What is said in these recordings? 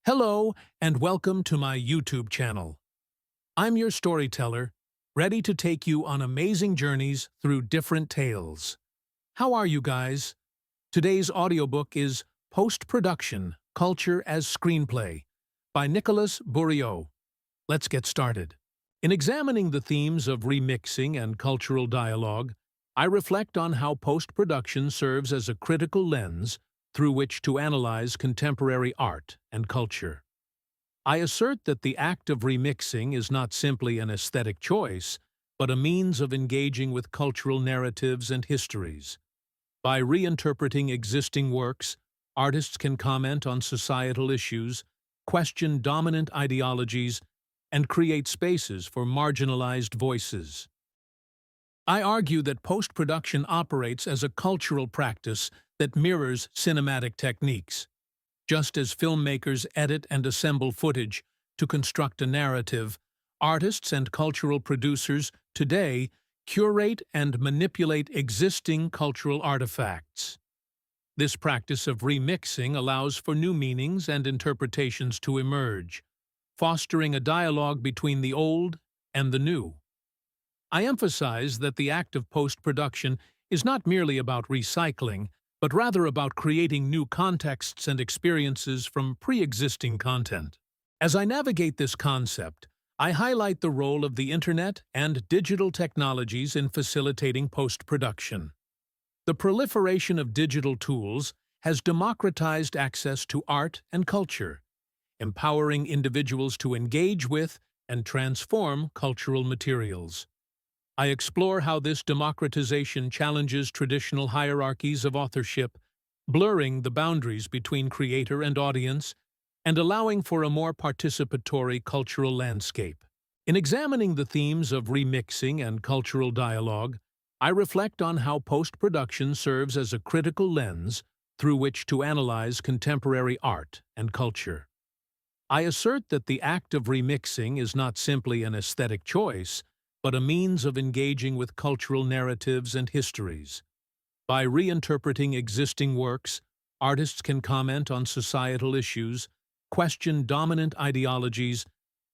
Hello, and welcome to my YouTube channel. I'm your storyteller, ready to take you on amazing journeys through different tales. How are you guys? Today's audiobook is Postproduction, Culture as Screenplay by Nicolas Bourriaud. Let's get started. In examining the themes of remixing and cultural dialogue, I reflect on how post-production serves as a critical lens through which to analyze contemporary art and culture. I assert that the act of remixing is not simply an aesthetic choice, but a means of engaging with cultural narratives and histories. By reinterpreting existing works, artists can comment on societal issues, question dominant ideologies, and create spaces for marginalized voices. I argue that post-production operates as a cultural practice that mirrors cinematic techniques. Just as filmmakers edit and assemble footage to construct a narrative, artists and cultural producers today curate and manipulate existing cultural artifacts. This practice of remixing allows for new meanings and interpretations to emerge, fostering a dialogue between the old and the new. I emphasize that the act of post-production is not merely about recycling, but rather about creating new contexts and experiences from pre-existing content. As I navigate this concept, I highlight the role of the internet and digital technologies in facilitating post-production. The proliferation of digital tools has democratized access to art and culture, empowering individuals to engage with and transform cultural materials. I explore how this democratization challenges traditional hierarchies of authorship, blurring the boundaries between creator and audience, and allowing for a more participatory cultural landscape. In examining the themes of remixing and cultural dialogue, I reflect on how post-production serves as a critical lens through which to analyze contemporary art and culture. I assert that the act of remixing is not simply an aesthetic choice, but a means of engaging with cultural narratives and histories. By reinterpreting existing works, artists can comment on societal issues, question dominant ideologies,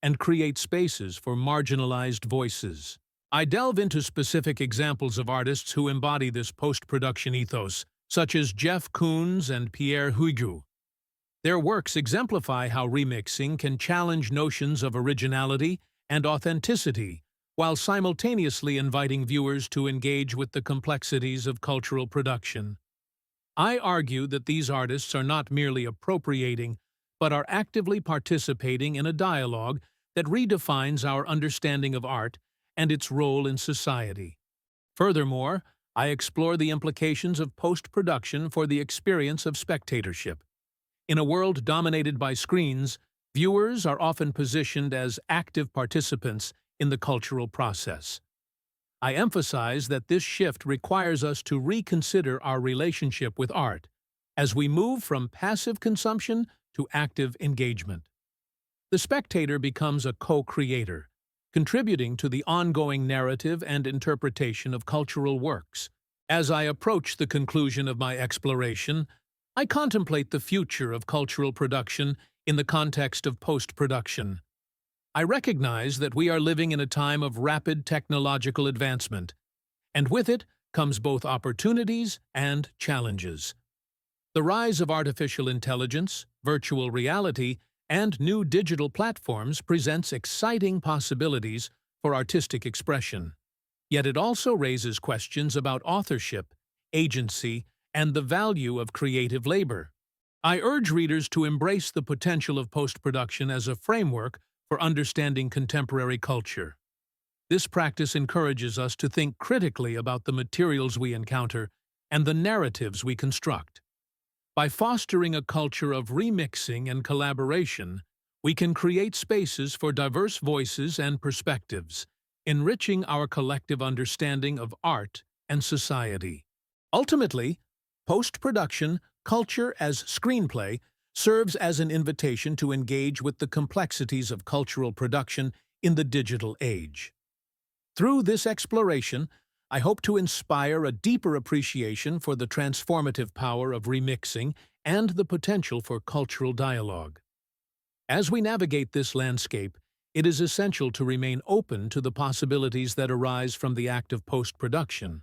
and create spaces for marginalized voices. I delve into specific examples of artists who embody this post-production ethos, such as Jeff Koons and Pierre Huyghe. Their works exemplify how remixing can challenge notions of originality and authenticity, while simultaneously inviting viewers to engage with the complexities of cultural production. I argue that these artists are not merely appropriating, but are actively participating in a dialogue that redefines our understanding of art and its role in society. Furthermore, I explore the implications of post-production for the experience of spectatorship. In a world dominated by screens, viewers are often positioned as active participants in the cultural process. I emphasize that this shift requires us to reconsider our relationship with art as we move from passive consumption to active engagement. The spectator becomes a co-creator, contributing to the ongoing narrative and interpretation of cultural works. As I approach the conclusion of my exploration, I contemplate the future of cultural production in the context of post-production. I recognize that we are living in a time of rapid technological advancement, and with it comes both opportunities and challenges. The rise of artificial intelligence, virtual reality, and new digital platforms presents exciting possibilities for artistic expression. Yet it also raises questions about authorship, agency, and the value of creative labor. I urge readers to embrace the potential of post-production as a framework for understanding contemporary culture. This practice encourages us to think critically about the materials we encounter and the narratives we construct. By fostering a culture of remixing and collaboration, we can create spaces for diverse voices and perspectives, enriching our collective understanding of art and society. Ultimately, post-production, culture as screenplay, serves as an invitation to engage with the complexities of cultural production in the digital age. Through this exploration, I hope to inspire a deeper appreciation for the transformative power of remixing and the potential for cultural dialogue. As we navigate this landscape, it is essential to remain open to the possibilities that arise from the act of post-production,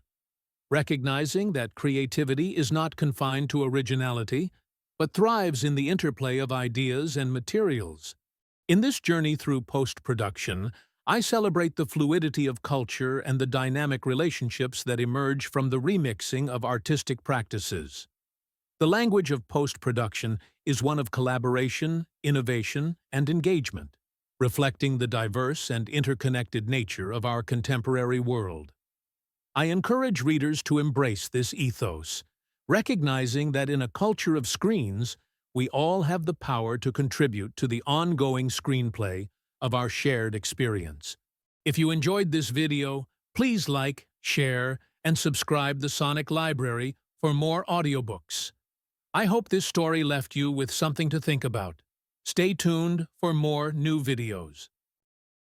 recognizing that creativity is not confined to originality, but thrives in the interplay of ideas and materials. In this journey through post-production, I celebrate the fluidity of culture and the dynamic relationships that emerge from the remixing of artistic practices. The language of post-production is one of collaboration, innovation, and engagement, reflecting the diverse and interconnected nature of our contemporary world. I encourage readers to embrace this ethos, recognizing that in a culture of screens, we all have the power to contribute to the ongoing screenplay of our shared experience. If you enjoyed this video, please like, share, and subscribe the Sonic Library for more audiobooks. I hope this story left you with something to think about. Stay tuned for more new videos.